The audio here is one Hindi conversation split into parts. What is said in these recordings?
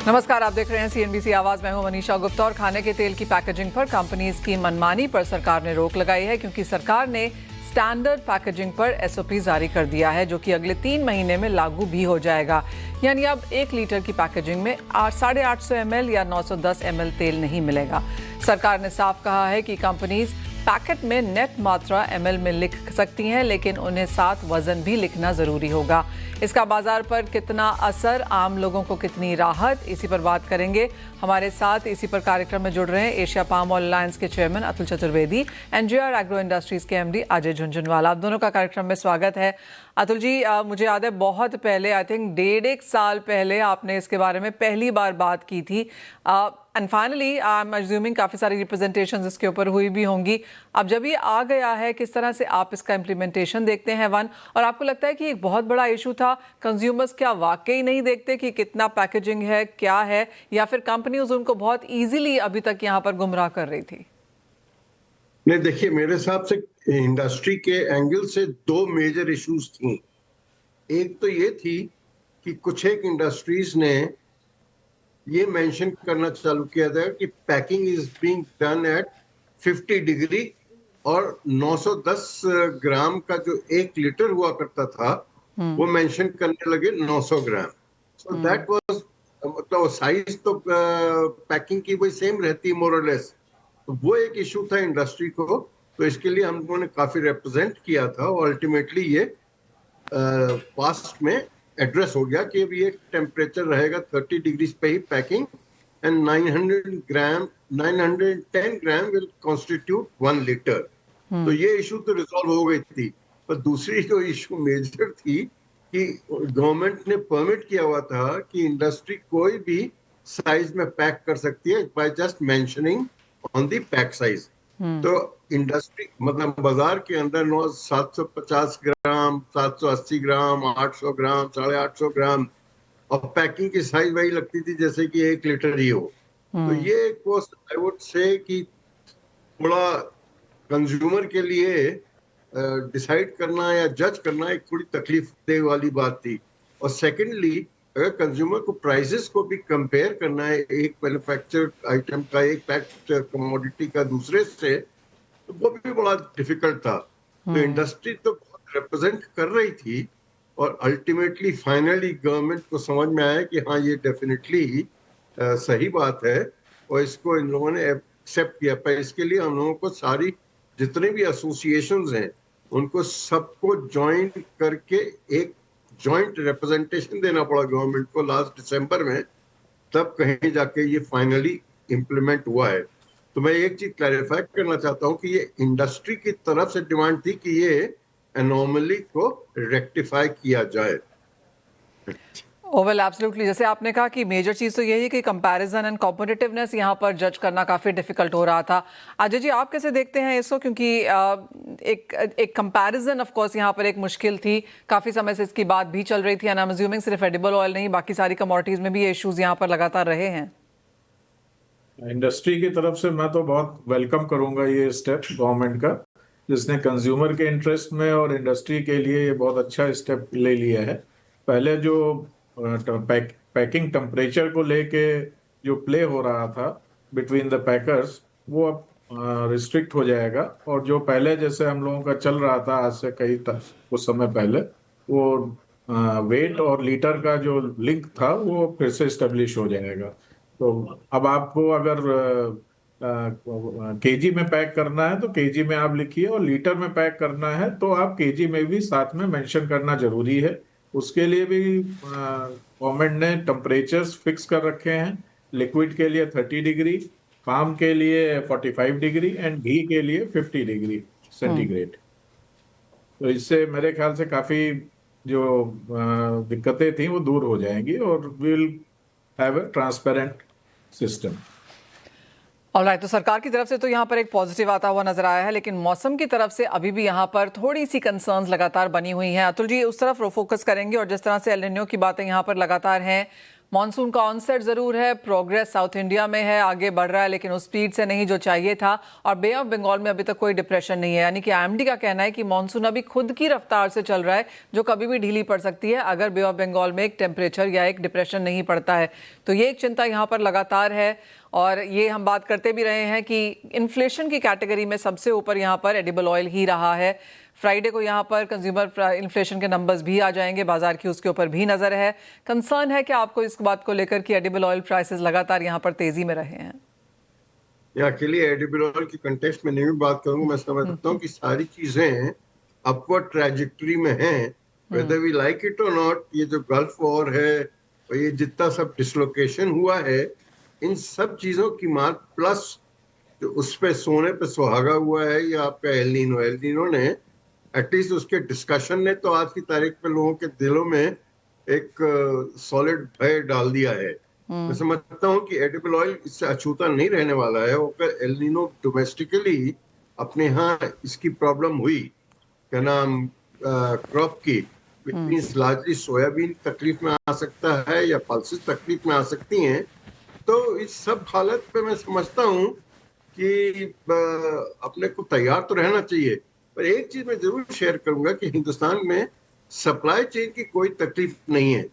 नमस्कार, आप देख रहे हैं CNBC आवाज। मैं हूं मनीषा गुप्ता। और खाने के तेल की पैकेजिंग पर कंपनीज की मनमानी पर सरकार ने रोक लगाई है, क्योंकि सरकार ने स्टैंडर्ड पैकेजिंग पर SOP जारी कर दिया है, जो कि अगले 3 महीने में लागू भी हो जाएगा। यानी अब 1 लीटर की पैकेजिंग में 850 ml या 910 ml तेल नहीं मिलेगा। सरकार ने साफ कहा है कि कंपनीज पैकेट में नेट मात्रा ml में लिख सकती हैं, लेकिन उन्हें साथ वजन भी लिखना जरूरी होगा। इसका बाजार पर कितना असर, आम लोगों को कितनी राहत, इसी पर बात करेंगे। हमारे साथ इसी पर कार्यक्रम में जुड़ रहे हैं एशिया पाम ऑयल अलायंस के chairman Atul Chaturvedi, NGR agro industries के MD अजय झुनझुनवाला। आप दोनों का कार्यक्रम में स्वागत है। अतुल जी, मुझे याद है बहुत पहले, आई थिंक 1.5 साल पहले आपने इसके बारे में पहली बार बात की थी, and finally I am assuming काफ़ी सारी रिप्रेजेंटेशंस इसके ऊपर हुई भी होंगी। अब जब ये आ गया है, किस तरह से आप इसका इम्प्लीमेंटेशन देखते हैं वन, और आपको लगता है कि एक बहुत बड़ा इशू था, कंज्यूमर्स क्या वाकई नहीं देखते कि कितना पैकेजिंग है, क्या है, या फिर कंपनीज उनको बहुत ईजिली अभी तक यहाँ पर गुमराह कर रही थी? नहीं, देखिए, मेरे हिसाब से इंडस्ट्री के एंगल से 2 मेजर इश्यूज थी। एक तो ये थी कि कुछ एक इंडस्ट्रीज ने ये मेंशन करना चालू किया था कि packing is being done at 50 degree, और 910 ग्राम का जो 1 लीटर हुआ करता था वो मेंशन करने लगे 900 ग्राम। सो दैट वाज, मतलब साइज तो पैकिंग की वही सेम रहती है मोर और लेस। तो वो एक इशू था इंडस्ट्री को, तो इसके लिए हम लोगों ने काफी रिप्रेजेंट किया था, और अल्टीमेटली ये पास्ट में एड्रेस हो गया कि अब ये टेम्परेचर रहेगा 30 डिग्री पे ही packing, and 910 gram will constitute 1 litre. तो ये इशू तो रिजॉल्व हो गई थी। पर दूसरी जो इशू मेजर थी कि गवर्नमेंट ने परमिट किया हुआ था कि इंडस्ट्री कोई भी साइज में पैक कर सकती है by just mentioning on the pack size. तो इंडस्ट्री, मतलब बाजार के अंदर 750 ग्राम, 780 ग्राम, 800 ग्राम, 850 ग्राम, और पैकिंग की साइज वही लगती थी जैसे कि 1 लीटर ही हो। तो ये एक आई वुड से कि थोड़ा कंज्यूमर के लिए डिसाइड करना या जज करना एक थोड़ी तकलीफ दे वाली बात थी। और सेकेंडली, अगर कंज्यूमर को प्राइसेस को भी कंपेयर करना है एक मैन्युफैक्चर्ड आइटम का, एक पैक्ड कमोडिटी का दूसरे से, तो वो भी बड़ा डिफिकल्ट था। तो इंडस्ट्री तो बहुत रिप्रेजेंट कर रही थी, और अल्टीमेटली फाइनली गवर्नमेंट को समझ में आया कि हाँ, ये डेफिनेटली सही बात है, और इसको इन लोगों ने एक्सेप्ट किया। पर इसके लिए हम लोगों को सारी जितने भी एसोसिएशंस हैं उनको सबको ज्वाइन करके एक जॉइंट रिप्रेजेंटेशन देना पड़ा गवर्नमेंट को लास्ट दिसंबर में, तब कहीं जाके ये फाइनली इम्प्लीमेंट हुआ है। तो मैं एक चीज क्लैरिफाई करना चाहता हूँ कि ये इंडस्ट्री की तरफ से डिमांड थी कि ये एनोमली को रेक्टिफाई किया जाए। Well, absolutely. जैसे आपने कहा कि मेजर चीज़ तो यही है कि कंपैरिजन एंड कॉम्पिटिटिवनेस यहाँ पर जज करना काफ़ी डिफिकल्ट हो रहा था। अजय जी, आप कैसे देखते हैं इसको? क्योंकि एक कंपैरिजन ऑफ कोर्स यहाँ पर एक मुश्किल थी, काफ़ी समय से इसकी बात भी चल रही थी, एंड आई एम अज्यूमिंग सिर्फ एडिबल ऑयल नहीं, बाकी सारी कमोडिटीज़ में भी ये इश्यूज यहाँ पर लगातार रहे हैं। इंडस्ट्री की तरफ से मैं तो बहुत वेलकम करूंगा ये स्टेप गवर्नमेंट का, जिसने कंज्यूमर के इंटरेस्ट में और इंडस्ट्री के लिए ये बहुत अच्छा स्टेप ले लिया है। पहले जो पैकिंग टेम्परेचर को लेके जो प्ले हो रहा था बिटवीन द पैकर्स, वो अब रिस्ट्रिक्ट हो जाएगा, और जो पहले जैसे हम लोगों का चल रहा था आज से कुछ समय पहले, वो वेट और लीटर का जो लिंक था वो फिर से स्टेब्लिश हो जाएगा। तो अब आपको अगर केजी में पैक करना है तो केजी में आप लिखिए, और लीटर में पैक करना है तो आप केजी में भी साथ में मेंशन करना जरूरी है। उसके लिए भी गवर्नमेंट ने टेम्परेचर्स फिक्स कर रखे हैं। लिक्विड के लिए 30 डिग्री, फार्म के लिए 45 डिग्री, एंड घी के लिए 50 डिग्री सेंटीग्रेड। तो इससे मेरे ख्याल से काफ़ी जो दिक्कतें थी वो दूर हो जाएंगी, और will have a transparent system. Alright, तो सरकार की तरफ से तो यहाँ पर एक पॉजिटिव आता हुआ नजर आया है, लेकिन मौसम की तरफ से अभी भी यहाँ पर थोड़ी सी कंसर्न्स लगातार बनी हुई हैं। अतुल जी, उस तरफ फोकस करेंगे, और जिस तरह से एल निनो की बातें यहाँ पर लगातार हैं, मॉनसून का ऑनसेट जरूर है, प्रोग्रेस साउथ इंडिया में है, आगे बढ़ रहा है, लेकिन उस स्पीड से नहीं जो चाहिए था। और बे ऑफ बंगाल में अभी तक कोई डिप्रेशन नहीं है, यानी कि आईएमडी का कहना है कि मॉनसून अभी खुद की रफ्तार से चल रहा है, जो कभी भी ढीली पड़ सकती है अगर बे ऑफ बंगाल में एक टेम्परेचर या एक डिप्रेशन नहीं पड़ता है। तो ये एक चिंता यहाँ पर लगातार है। और ये हम बात करते भी रहे हैं कि इन्फ्लेशन की कैटेगरी में सबसे ऊपर यहाँ पर एडिबल ऑयल ही रहा है। फ्राइडे को यहाँ पर कंज्यूमर इन्फ्लेशन के नंबर्स भी आ जाएंगे, बाजार की उसके ऊपर भी नजर है। कंसर्न है कि आपको इस बात को लेकर कि एडिबल ऑयल प्राइसेस लगातार यहाँ पर तेजी में रहे हैं। या अकेले एडिबल ऑयल की कंटेक्स्ट में नहीं भी बात करूंगा, मैं समझता हूँ कि सारी चीजें अपवर्ड ट्रैजेक्टरी में हैं, वेदर वी लाइक इट और नॉट। ये जो गल्फ वॉर है और ये जितना सब डिसलोकेशन हुआ है, इन सब चीजों की मार प्लस जो उस पे सोने पे सुहागा हुआ है, या आपका एल नीनो ने एटलीस्ट उसके डिस्कशन ने तो आज की तारीख में लोगों के दिलों में एक सॉलिड भय डाल दिया है। मैं समझता हूँ कि एडिबल ऑयल इससे अछूता नहीं रहने वाला है। अगर एल नीनो डोमेस्टिकली अपने यहाँ इसकी प्रॉब्लम हुई, क्या नाम, क्रॉप की, मीन्स लार्जली सोयाबीन तकलीफ में आ सकता है या पल्सेस तकलीफ में आ सकती हैं। तो इस सब हालत पे मैं समझता हूँ कि अपने को तैयार तो रहना चाहिए। पर एक चीज मैं जरूर शेयर करूंगा कि हिंदुस्तान में सप्लाई चेन की कोई तकलीफ नहीं है।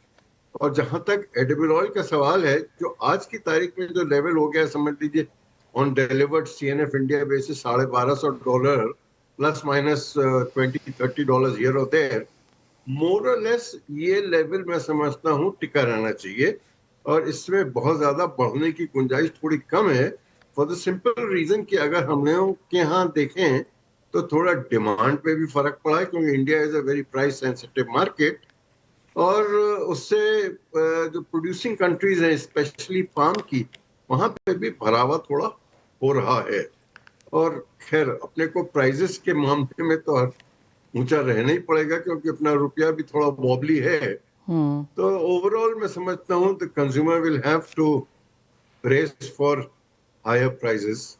और जहां तक एडिबल ऑयल का सवाल है, जो आज की तारीख में जो लेवल हो गया, समझ लीजिए on delivered CNF India basis $1250 plus minus $20-30 here और देयर, मोर और लेस ये लेवल मैं समझता हूँ टिका रहना चाहिए। और इसमें बहुत ज्यादा बढ़ने की गुंजाइश थोड़ी कम है, फॉर द सिंपल रीजन कि अगर हम लोगों के यहाँ देखें तो थोड़ा डिमांड पे भी फर्क पड़ा है, क्योंकि India is a very price sensitive market. और उससे जो प्रोड्यूसिंग कंट्रीज हैं, स्पेशली पाम की, वहां पे भी भरावा थोड़ा हो रहा है। और खैर अपने को प्राइजेस के मामले में तो ऊंचा रहना ही पड़ेगा, क्योंकि अपना रुपया भी थोड़ा वॉबली है। तो ओवरऑल मैं समझता हूँ the consumer will have to race for higher prices.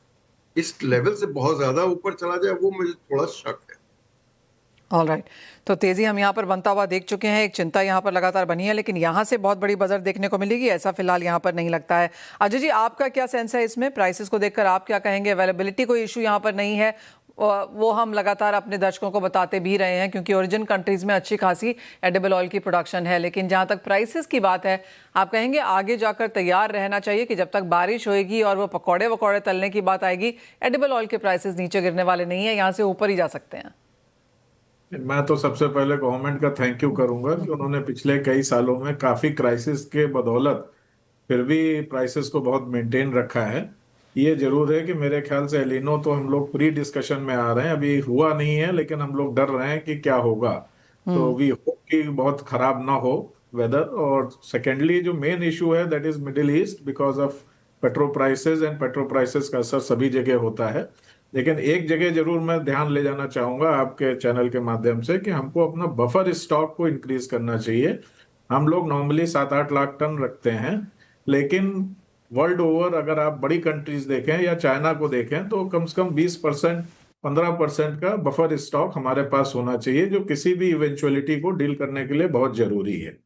इस लेवल से बहुत ज्यादा ऊपर चला जाए वो मुझे थोड़ा शक है। ऑलराइट, तो तेजी हम यहाँ पर बनता हुआ देख चुके हैं, एक चिंता यहाँ पर लगातार बनी है, लेकिन यहाँ से बहुत बड़ी बजर देखने को मिलेगी ऐसा फिलहाल यहाँ पर नहीं लगता है। अजय जी, आपका क्या सेंस है इसमें? प्राइसेस को देखकर आप क्या कहेंगे? अवेलेबिलिटी कोई इशू यहाँ पर नहीं है, वो हम लगातार अपने दर्शकों को बताते भी रहे हैं, क्योंकि ओरिजिन कंट्रीज में अच्छी खासी एडिबल ऑयल की प्रोडक्शन है। लेकिन जहाँ तक प्राइसेस की बात है, आप कहेंगे आगे जाकर तैयार रहना चाहिए कि जब तक बारिश होएगी और वो पकौड़े वकौड़े तलने की बात आएगी, एडिबल ऑयल के प्राइसेस नीचे गिरने वाले नहीं है, यहाँ से ऊपर ही जा सकते हैं। मैं तो सबसे पहले गवर्नमेंट का थैंक यू करूंगा कि उन्होंने पिछले कई सालों में काफी क्राइसिस के बदौलत फिर भी प्राइसेस को बहुत मेंटेन रखा है। ये जरूर है कि मेरे ख्याल से एलिनो तो हम लोग प्री डिस्कशन में आ रहे हैं, अभी हुआ नहीं है, लेकिन हम लोग डर रहे हैं कि क्या होगा। तो वी होप कि बहुत खराब ना हो वेदर। और सेकेंडली जो मेन इशू है that is middle east, because of petrol prices, and petrol prices का असर सभी जगह होता है। लेकिन एक जगह जरूर मैं ध्यान ले जाना चाहूंगा आपके चैनल के माध्यम से कि हमको अपना बफर स्टॉक को इंक्रीज करना चाहिए। हम लोग नॉर्मली 7-8 लाख टन रखते हैं, लेकिन वर्ल्ड ओवर अगर आप बड़ी कंट्रीज देखें या चाइना को देखें तो कम से कम 20%, 15% का बफर स्टॉक हमारे पास होना चाहिए, जो किसी भी इवेंचुअलिटी को डील करने के लिए बहुत जरूरी है।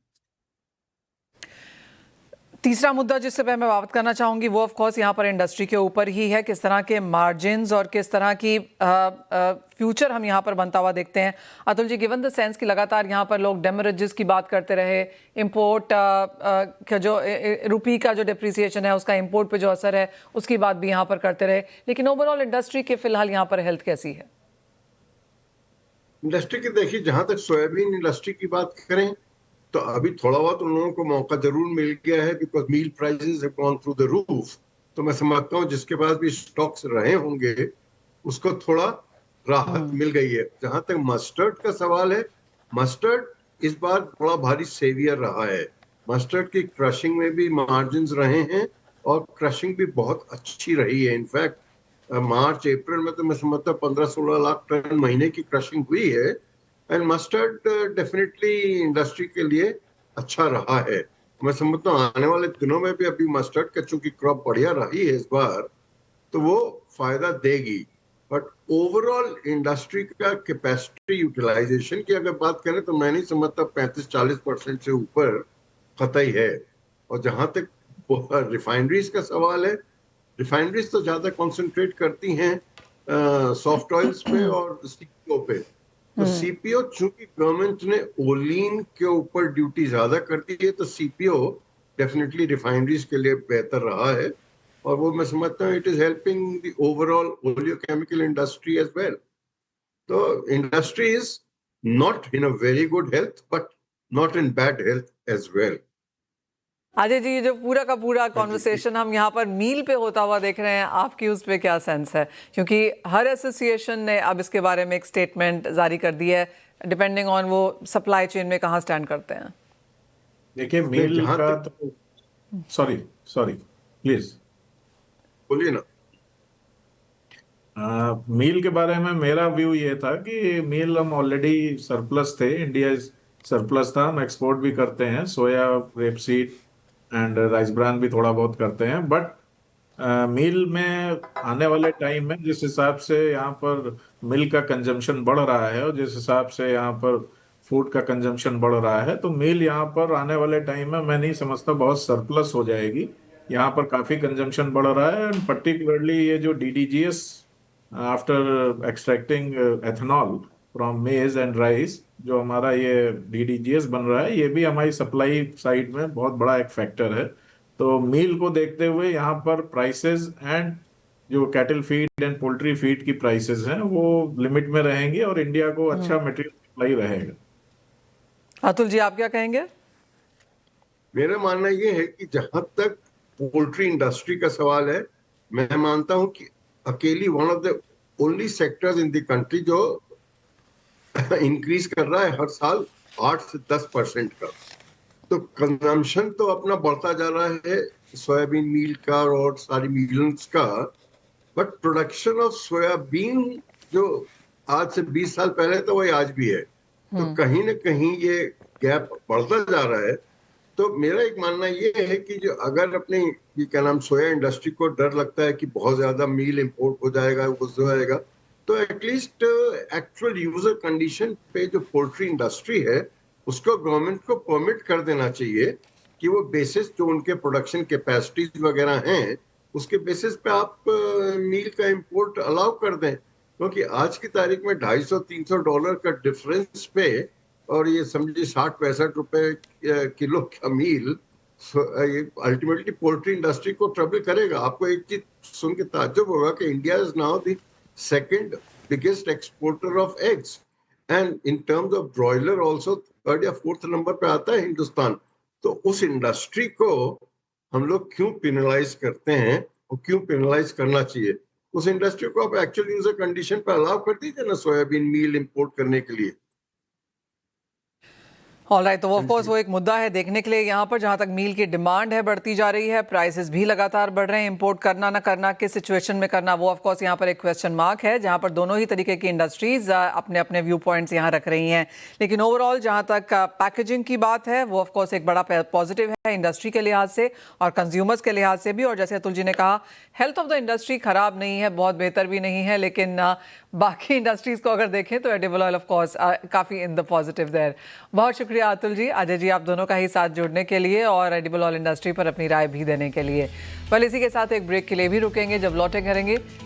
तीसरा मुद्दा जिससे मैं बात करना चाहूंगी वो ऑफ कोर्स यहाँ पर इंडस्ट्री के ऊपर ही है। किस तरह के मार्जिन्स और किस तरह की फ्यूचर हम यहाँ पर बनता हुआ देखते हैं। Atul ji, given the sense कि लगातार यहाँ पर लोग डेमरेजेस की बात करते रहे, इंपोर्ट का जो रुपी का जो डिप्रिसिएशन है उसका इंपोर्ट पे जो असर है उसकी बात भी यहाँ पर करते रहे, लेकिन ओवरऑल इंडस्ट्री के फिलहाल यहाँ पर हेल्थ कैसी है? इंडस्ट्री की देखिए, जहां तक सोयाबीन इंडस्ट्री की बात करें तो अभी थोड़ा बहुत उन लोगों को मौका जरूर मिल गया है, because meal prices have gone through the roof. तो मैं समझता हूँ जिसके पास भी स्टॉक्स रहे होंगे उसको थोड़ा राहत मिल गई है। जहां तक मस्टर्ड का सवाल है, मस्टर्ड इस बार थोड़ा भारी सेवियर रहा है। मस्टर्ड की क्रशिंग में भी मार्जिन्स रहे हैं और क्रशिंग भी बहुत अच्छी रही है। इनफैक्ट मार्च अप्रैल में तो मैं समझता हूँ 15-16 लाख टन महीने की क्रशिंग हुई है। एंड मस्टर्ड डेफिनेटली इंडस्ट्री के लिए अच्छा रहा है। मैं समझता हूँ आने वाले दिनों में भी अभी मस्टर्ड का चूंकि क्रॉप बढ़िया रही है इस बार, तो वो फायदा देगी। बट ओवरऑल इंडस्ट्री का कैपेसिटी यूटिलाइजेशन की अगर बात करें तो मैं नहीं समझता 35-40% से ऊपर कतई है। और जहां तक रिफाइनरीज का सवाल है, रिफाइनरीज तो ज्यादा कंसंट्रेट करती हैं सॉफ्ट ऑयल्स पे और सीपीओ पे। तो सीपीओ, चूंकि गवर्नमेंट ने ओलीन के ऊपर ड्यूटी ज्यादा कर दी है, तो सीपीओ डेफिनेटली रिफाइनरीज के लिए बेहतर रहा है, और वो मैं समझता हूँ it is helping the overall oleochemical industry as well. तो industry is not in a very good health, but not in bad health as well. Ajay ji, ये जो पूरा का पूरा हाँ जी, कॉन्वर्सेशन हम यहाँ पर मील पे होता हुआ देख रहे हैं, आपकी उस पे क्या सेंस है? क्योंकि हर एसोसिएशन ने अब इसके बारे में एक स्टेटमेंट जारी कर दी है, डिपेंडिंग ऑन वो सप्लाई चेन में कहाँ स्टैंड करते हैं। देखिए नहीं, मील जहां का तक, तो सॉरी सॉरी प्लीज। बोलिए ना। मील के बारे में मेरा व्यू ये था कि मील हम ऑलरेडी सरप्लस थे, इंडिया सरप्लस था, हम एक्सपोर्ट भी करते हैं सोया, रेपसीड एंड राइस ब्रान भी थोड़ा बहुत करते हैं। बट मील में आने वाले टाइम में जिस हिसाब से यहाँ पर मिल का कंजम्पशन बढ़ रहा है और जिस हिसाब से यहाँ पर फूड का कंजम्पशन बढ़ रहा है, तो मील यहाँ पर आने वाले टाइम में मैं नहीं समझता बहुत सरप्लस हो जाएगी। यहाँ पर काफी कंजम्पशन बढ़ रहा है, एंड पर्टिकुलरली ये जो DDGS after extracting ethanol from मेज एंड राइस, जो हमारा ये डीडीजीएस बन रहा है, ये भी हमारी सप्लाई साइड में बहुत बड़ा एक फैक्टर है। तो मील को देखते हुए यहाँ पर प्राइसेस एंड जो cattle feed and poultry feed की प्राइसेस हैं वो लिमिट में रहेंगी और इंडिया को अच्छा मटेरियल सप्लाई रहेगा। अतुल जी, आप क्या कहेंगे? मेरा मानना ये है कि जहां तक पोल्ट्री इंडस्ट्री का सवाल है, मैं मानता हूं कि अकेली one of the only sectors in the country जो इंक्रीज कर रहा है हर साल 8 से 10% का। तो कंजम्पशन तो अपना बढ़ता जा रहा है सोयाबीन मील का और सारी मील्स का, बट प्रोडक्शन ऑफ सोयाबीन जो आज से 20 साल पहले था वही आज भी है। तो कहीं ना कहीं ये गैप बढ़ता जा रहा है। तो मेरा एक मानना ये है कि जो अगर अपने ये क्या नाम सोया इंडस्ट्री को डर लगता है कि बहुत ज्यादा मील इंपोर्ट हो जाएगा, वो हो जाएगा, तो एटलीस्ट एक्चुअल यूजर कंडीशन पे जो पोल्ट्री इंडस्ट्री है उसको गवर्नमेंट को परमिट कर देना चाहिए कि वो बेसिस जो उनके प्रोडक्शन कैपेसिटीज वगैरह हैं उसके बेसिस पे आप मील का इंपोर्ट अलाउ कर दें। क्योंकि आज की तारीख में $250-300 का डिफरेंस पे, और ये समझिए 60-65 रुपए किलो का मील, ये अल्टीमेटली पोल्ट्री इंडस्ट्री को ट्रबल करेगा। आपको एक चीज सुन के ताज्जुब होगा कि India is now the second biggest exporter of eggs, and in terms of broiler also third या फोर्थ नंबर पे आता है हिंदुस्तान। तो उस इंडस्ट्री को हम लोग क्यों पेनलाइज करते हैं, और क्यों पेनलाइज करना चाहिए? उस इंडस्ट्री को आप एक्चुअल यूजर कंडीशन पे अलाउ कर दीजिए ना सोयाबीन मील इंपोर्ट करने के लिए। ऑलराइट, तो ऑफ कोर्स वो एक मुद्दा है देखने के लिए यहाँ पर, जहाँ तक मील की डिमांड है बढ़ती जा रही है, प्राइसेस भी लगातार बढ़ रहे हैं, इंपोर्ट करना ना करना, किस सिचुएशन में करना, वो ऑफ कोर्स यहाँ पर एक क्वेश्चन मार्क है, जहाँ पर दोनों ही तरीके की इंडस्ट्रीज अपने अपने व्यू पॉइंट्स यहाँ रख रही हैं। लेकिन ओवरऑल जहाँ तक पैकेजिंग की बात है, वो ऑफ कोर्स एक बड़ा पॉजिटिव है इंडस्ट्री के लिहाज से और कंज्यूमर्स के लिहाज से भी। और जैसे अतुल जी ने कहा, हेल्थ ऑफ द इंडस्ट्री खराब नहीं है, बहुत बेहतर भी नहीं है, लेकिन बाकी इंडस्ट्रीज को अगर देखें तो एडिबल ऑयल ऑफ कोर्स काफ़ी इन द पॉजिटिव देयर। बहुत शुक्रिया अतुल जी, अजय जी, आप दोनों का ही साथ जुड़ने के लिए और एडिबल ऑयल इंडस्ट्री पर अपनी राय भी देने के लिए। पहले इसी के साथ एक ब्रेक के लिए भी रुकेंगे। जब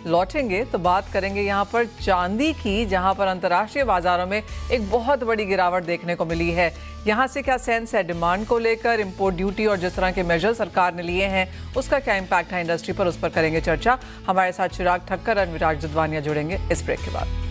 लौटेंगे तो बात करेंगे यहाँ पर चांदी की, जहाँ पर अंतर्राष्ट्रीय बाजारों में एक बहुत बड़ी गिरावट देखने को मिली है। यहाँ से क्या सेंस है डिमांड को लेकर, इंपोर्ट ड्यूटी और जिस तरह के मेजर सरकार ने लिए हैं उसका क्या इम्पैक्ट है इंडस्ट्री पर, उस पर करेंगे चर्चा। हमारे साथ चिराग ठक्कर और विराज दुधवानिया जुड़ेंगे इस ब्रेक के बाद।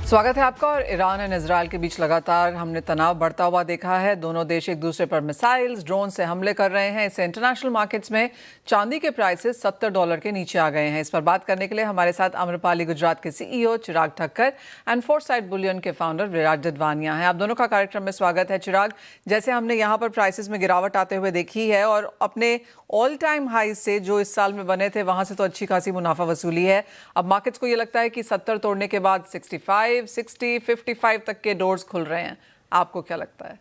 स्वागत है आपका। और ईरान और इजराइल के बीच लगातार हमने तनाव बढ़ता हुआ देखा है। दोनों देश एक दूसरे पर मिसाइल्स, ड्रोन से हमले कर रहे हैं। इससे इंटरनेशनल मार्केट्स में चांदी के प्राइसेस $70 के नीचे आ गए हैं। इस पर बात करने के लिए हमारे साथ आम्रपाली गुजरात के CEO Chirag Thakkar and foresight Boolean के फाउंडर विराज दुधवानिया हैं। आप दोनों का कार्यक्रम में स्वागत है। चिराग, जैसे हमने यहाँ पर प्राइसेस में गिरावट आते हुए देखी है और अपने ऑल टाइम हाई से जो इस साल में बने थे वहां से तो अच्छी खासी मुनाफा वसूली है। अब मार्केट्स को ये लगता है कि 70 तोड़ने के बाद 65, 60, 55 तक के डोर्स खुल रहे हैं। आपको क्या लगता है?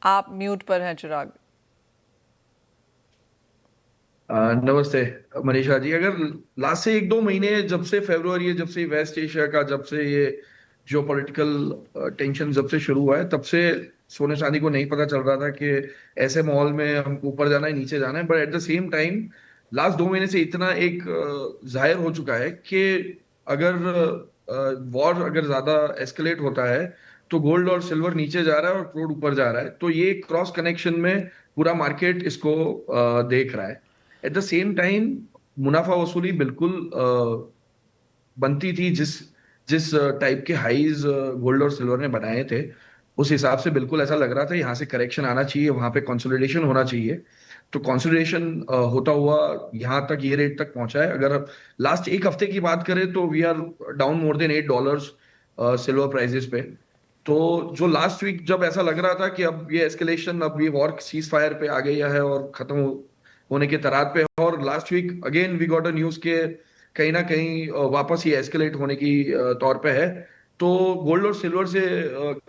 आप म्यूट पर हैं चिराग। नमस्ते मनीषा जी। अगर लास्ट से 1-2 महीने, जब से फरवरी, जब से वेस्ट एशिया का, जब से ये जियोपॉलिटिकल टेंशन जब से शुरू हुआ है, तब से सोने चांदी को नहीं पता चल रहा था कि ऐसे माहौल में हमको ऊपर जाना है नीचे जाना है। But at the same time last 2 महीने से इतना एक जाहिर हो चुका है कि अगर वॉर अगर ज्यादा एस्केलेट होता है तो गोल्ड और सिल्वर नीचे जा रहा है और क्रूड ऊपर जा रहा है। तो ये क्रॉस कनेक्शन में पूरा मार्केट इसको देख रहा है। एट द सेम टाइम मुनाफा वसूली बिल्कुल बनती थी। जिस जिस टाइप के हाईज गोल्ड और सिल्वर ने बनाए थे, उस हिसाब से बिल्कुल ऐसा लग रहा था यहाँ से करेक्शन आना चाहिए, वहां पे कंसोलिडेशन होना चाहिए। तो कंसोलिडेशन होता हुआ यहाँ तक, ये रेट तक पहुंचा है। अगर लास्ट एक हफ्ते की बात करें तो we are down more than $8 silver prices पे। तो जो लास्ट वीक जब ऐसा लग रहा था कि अब ये एस्केलेशन, अब ये वॉर सीज फायर पे आ गया है और खत्म होने के तरार पे है, और last week again we got a news के कहीं ना कहीं वापस ये एस्केलेट होने की तौर पे है। तो गोल्ड और सिल्वर से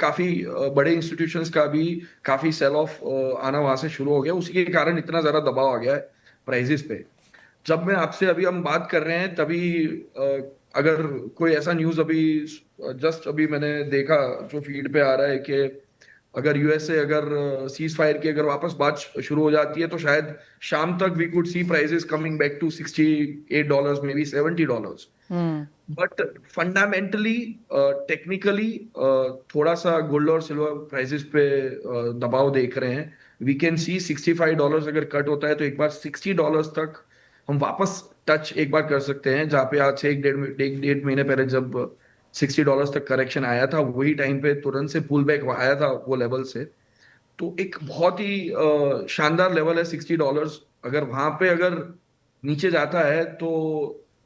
काफी बड़े इंस्टीट्यूशंस का भी काफी सेल ऑफ आना वहां से शुरू हो गया। उसी के कारण इतना ज्यादा दबाव आ गया है प्राइजेस पे। जब मैं आपसे अभी हम बात कर रहे हैं तभी अगर कोई ऐसा न्यूज अभी जस्ट अभी मैंने देखा जो फीड पे आ रहा है कि अगर यूएसए अगर सीज फायर की अगर वापस बात शुरू हो जाती है तो शायद शाम तक we could see prices coming back to $68, maybe $70। But fundamentally technically थोड़ा सा गोल्ड और सिल्वर प्राइसेस पे दबाव देख रहे हैं। वी कैन सी $65 अगर कट होता है तो एक बार $60 तक हम वापस टच एक बार कर सकते हैं। जहाँ पे आज से एक डेढ़ महीने पहले जब $60 तक करेक्शन आया था, वही टाइम पे तुरंत से पुल बैक आया था वो लेवल से। तो एक बहुत ही शानदार लेवल है $60। अगर वहां पे अगर नीचे जाता है तो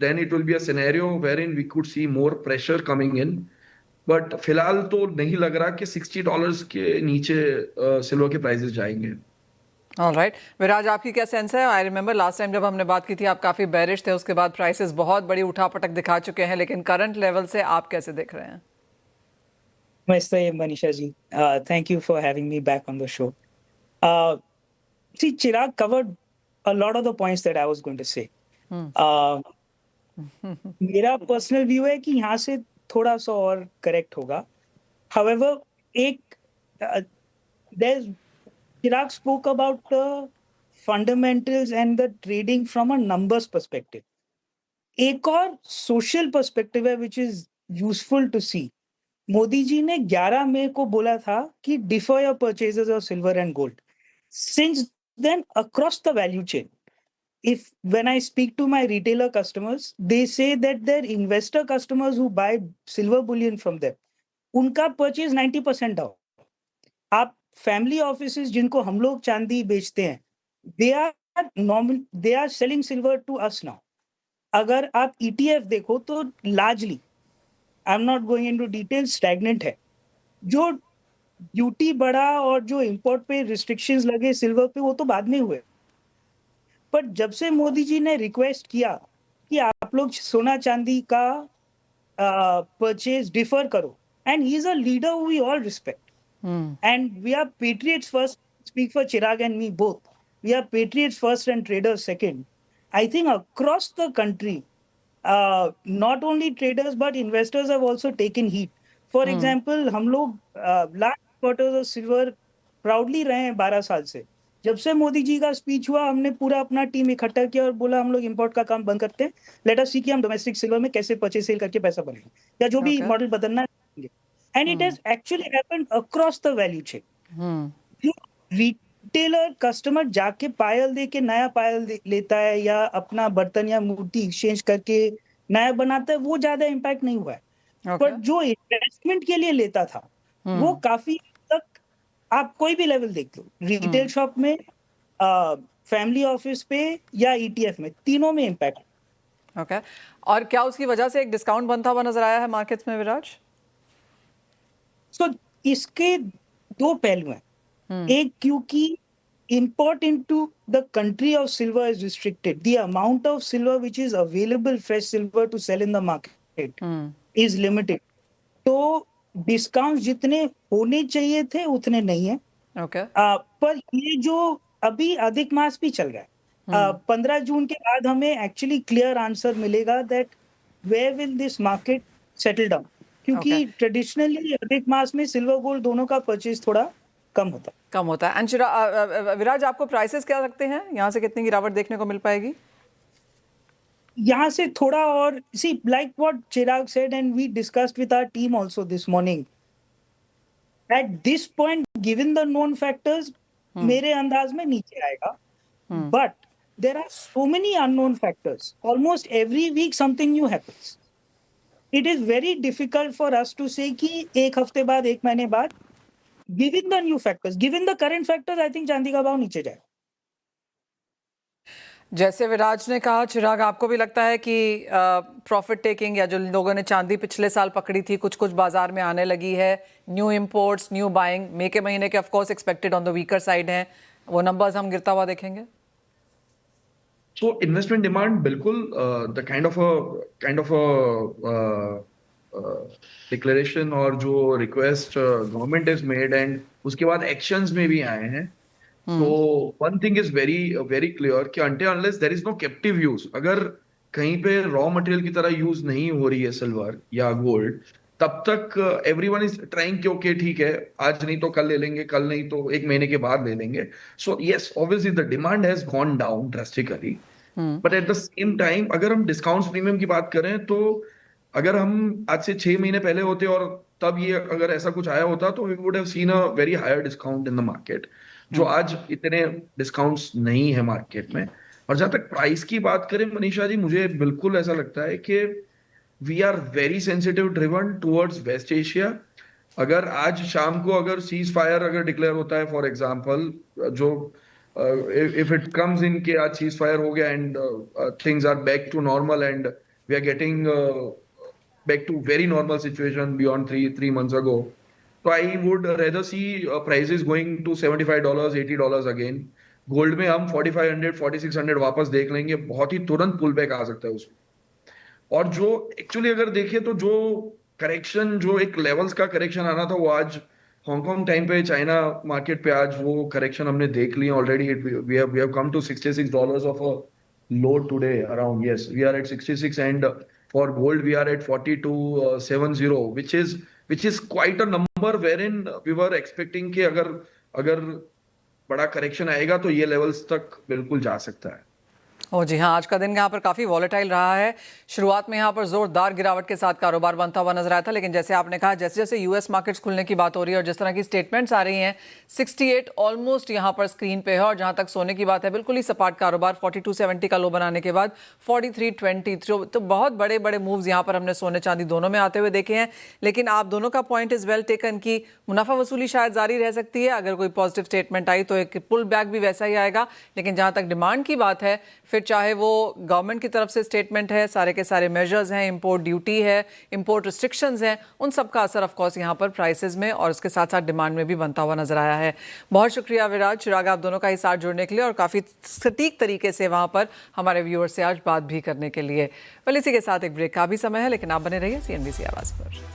then it will be a scenario where in we could see more pressure coming in. But फिलहाल तो नहीं लग रहा कि $60 के नीचे सिल्वर के प्राइसेस जाएंगे। ऑलराइट विराज, आपकी क्या सेंस है? आई रिमेंबर लास्ट टाइम जब हमने बात की थी आप काफ़ी बेरिश थे, उसके बाद प्राइसेस बहुत बड़ी उठापटक दिखा चुके हैं, लेकिन करंट लेवल से आप कैसे देख रहे हैं? Namaste, Manisha ji. Thank you for having me back on the show. See, Chirag covered a lot of the points that I was going to say. मेरा पर्सनल व्यू है कि यहाँ से थोड़ा सा और करेक्ट होगा। However, Chirag spoke about the fundamentals and the trading from a numbers perspective. एक और social perspective है which is useful to see. Modi ji ने 11 मई को बोला था कि defer your purchases of silver and gold. Since then, across the value chain, when I speak to my retailer customers, they say that their investor customers who buy silver bullion from them, उनका purchase 90% down. आप family offices जिनको हम लोग चांदी बेचते हैं, they are selling silver to us now. अगर आप ETF देखो तो largely, I'm not going into details, stagnant है। जो ड्यूटी बढ़ा और जो इंपोर्ट पे रिस्ट्रिक्शंस लगे सिल्वर पे, वो तो बाद में हुए। पर जब से मोदी जी ने रिक्वेस्ट किया कि आप लोग सोना चांदी का परचेज डिफर करो, and he is a leader we all respect and we are patriots first, speak for Chirag and me both, we are patriots first and traders second. I think across the country not only traders but investors have also taken heat. For example, हम लोग last quarter of silver proudly रहे हैं 12 साल से। जब से मोदी जी का स्पीच हुआ, हमने पूरा अपना टीम इकट्ठा किया और बोला हम लोग इंपोर्ट का काम बंद करते हैं, लेट अस सी कि हम डोमेस्टिक सिल्वर में कैसे परचेज सेल करके पैसा बनाएंगे या जो भी मॉडल बदलना है। And it has actually happened across the value chain. Retailer customer जाके पायल दे के नया पायल लेता है या अपना बर्तन या मूर्ति एक्सचेंज करके नया बनाता है, वो ज्यादा इम्पैक्ट नहीं हुआ है। पर जो इन्वेस्टमेंट के लिए लेता था वो काफी तक, आप कोई भी लेवल देख लो, रिटेल शॉप में, फैमिली ऑफिस पे या ETF में, तीनों में इम्पैक्ट। ओके, और क्या उसकी वजह से एक डिस्काउंट बनता हुआ नजर आया है मार्केट्स में विराज? सो इसके दो पहलू हैं। एक, क्योंकि import into the country of silver is restricted. The amount of silver which is available, fresh silver to sell in the market, is limited. तो डिस्काउंट जितने होने चाहिए थे उतने नहीं है। Okay. पर ये जो अभी अधिक मास भी चल रहा है, 15 जून के बाद हमें एक्चुअली क्लियर आंसर मिलेगा that where will this market settle down, क्योंकि ट्रेडिशनली अधिक मास में सिल्वर गोल्ड दोनों का परचेज थोड़ा कम होता है। एंड विराज, आपको प्राइसेस क्या लगते हैं, यहाँ से कितनी गिरावट देखने को मिल पाएगी? यहाँ से थोड़ा और see like what Chirag said and we discussed with our team also this morning, at this point given the known factors मेरे अंदाज में नीचे आएगा, but there are so many unknown factors, almost every week something new happens. It is very difficult for us to say कि एक हफ्ते बाद, एक महीने बाद, given the new factors, given the current factors, I think चांदी का भाव नीचे जाएगा। जैसे विराज ने कहा, चिराग, आपको भी लगता है कि प्रॉफिट टेकिंग या जो लोगों ने चांदी पिछले साल पकड़ी थी कुछ कुछ बाजार में आने लगी है, न्यू इंपोर्ट्स, न्यू बाइंग मई के महीने के of course expected on the weaker side हैं, वो नंबर्स हम गिरता हुआ देखेंगे? So investment demand बिल्कुल the kind of a declaration और जो request government has made and उसके बाद actions में भी आए हैं। तो one thing is very clear कि until unless there is no captive use, अगर कहीं पे raw material की तरह use नहीं हो रही है सिल्वर या गोल्ड, तब तक everyone is trying कि ओके ठीक है, आज नहीं तो कल ले लेंगे, कल नहीं तो एक महीने के बाद ले लेंगे। So yes, obviously the demand has gone down drastically, but at the same time अगर हम डिस्काउंट प्रीमियम की बात करें तो अगर हम आज से 6 महीने पहले होते और तब ये अगर ऐसा कुछ आया होता तो we would have seen a very higher discount in the market, जो आज इतने डिस्काउंट्स नहीं है मार्केट में। और जहां तक प्राइस की बात करें मनीषा जी, मुझे बिल्कुल ऐसा लगता है कि we are very sensitive driven towards West Asia. अगर आज शाम को अगर सीज फायर अगर डिक्लेयर होता है फॉर एग्जांपल, जो if it comes in कि आज सीज फायर हो गया and things are back to normal and we are getting back to very normal situation beyond three months ago, so I would rather see prices going to $75, $80 again. Gold में हम 4500, 4600 वापस देख लेंगे, बहुत ही तुरंत पुल बैक आ सकता है उसमें। और जो एक्चुअली अगर देखें तो जो करेक्शन, जो एक लेवल्स का करेक्शन आना था, वो आज हांगकांग टाइम पे, चाइना मार्केट पे आज वो करेक्शन हमने देख लिया already. We have come to $66 of a low today around, yes we are at 66 and for gold we are at 4270, which is quite a number wherein we were expecting कि अगर बड़ा करेक्शन आएगा तो ये लेवल्स तक बिल्कुल जा सकता है। ओ जी हाँ, आज का दिन यहाँ पर काफ़ी वॉलेटाइल रहा है। शुरुआत में यहाँ पर जोरदार गिरावट के साथ कारोबार बनता हुआ नजर आया था, लेकिन जैसे आपने कहा, जैसे जैसे यूएस मार्केट्स खुलने की बात हो रही है और जिस तरह की स्टेटमेंट्स आ रही हैं, 68 ऑलमोस्ट यहाँ पर स्क्रीन पे है। और जहाँ तक सोने की बात है, बिल्कुल ही सपाट कारोबार, 4270 का लो बनाने के बाद 4320, तो बहुत बड़े बड़े मूव्स यहाँ पर हमने सोने चांदी दोनों में आते हुए देखे हैं। लेकिन आप दोनों का पॉइंट इज़ वेल टेकन कि मुनाफा वसूली शायद जारी रह सकती है, अगर कोई पॉजिटिव स्टेटमेंट आई तो एक पुल बैक भी वैसा ही आएगा। लेकिन जहाँ तक डिमांड की बात है, फिर चाहे वो गवर्नमेंट की तरफ से स्टेटमेंट है, सारे के सारे मेजर्स हैं, इंपोर्ट ड्यूटी है, इंपोर्ट रिस्ट्रिक्शंस हैं, उन सब का असर ऑफ कोर्स यहाँ पर प्राइसेस में और उसके साथ साथ डिमांड में भी बनता हुआ नजर आया है। बहुत शुक्रिया विराज, चिराग, आप दोनों का ही साथ जुड़ने के लिए और काफ़ी सटीक तरीके से वहाँ पर हमारे व्यूअर्स से आज बात भी करने के लिए। वेल, इसी के साथ एक ब्रेक का भी समय है, लेकिन आप बने रहिए CNBC आवाज़ पर।